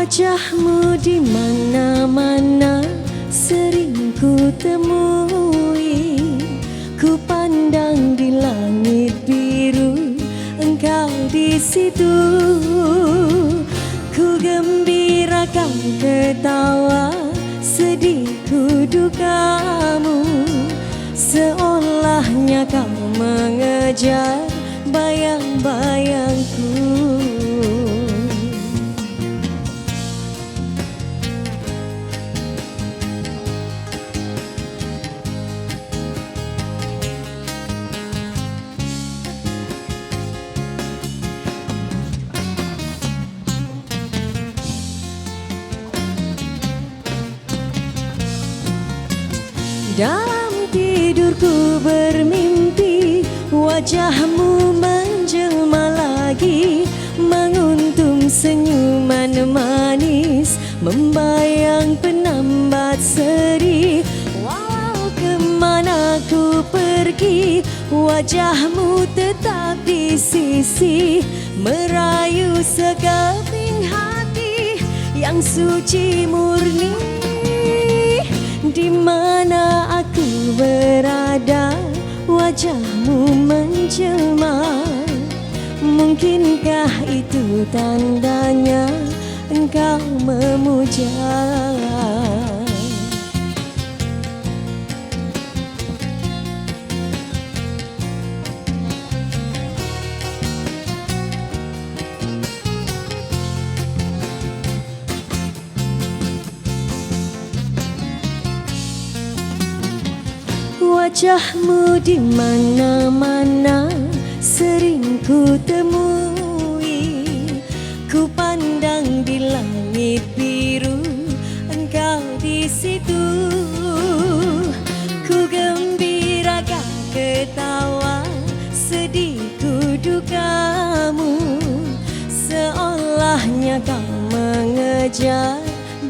Wajahmu di mana-mana sering ku temui. Ku pandang di langit biru, engkau di situ. Ku gembirakan ketawa, sedihku dukamu. Seolahnya kau mengejar bayang-bayangku. Dalam tidurku bermimpi, wajahmu menjelma lagi, menguntung senyuman manis, membayang penambat seri. Walau kemana ku pergi, wajahmu tetap di sisi, merayu sekeping hati yang suci murni. Di mana aku berada, wajahmu menjelma. Mungkinkah itu tandanya engkau memuja? Wajahmu di mana-mana sering ku temui. Ku pandang di langit biru, engkau di situ. Ku gembirakan ketawa, sedihku dukamu. Seolahnya kau mengejar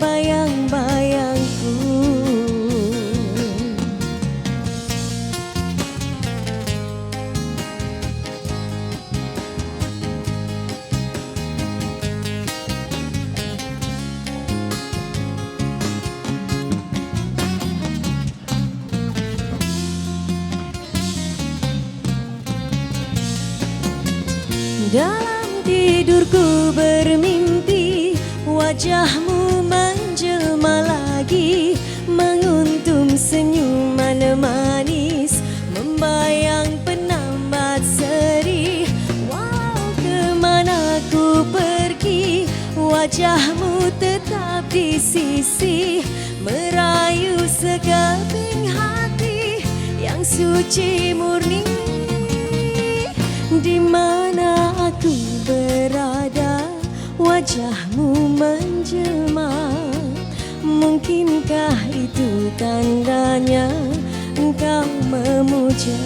bayang-bayangku. Dalam tidurku bermimpi, wajahmu menjelma lagi, menguntung senyuman manis, membayang penambat seri. Walau kemana ku pergi, wajahmu tetap di sisi, merayu sekeping hati yang suci murni. Di mana aku berada, wajahmu menjelma. Mungkinkah itu tandanya engkau memuja?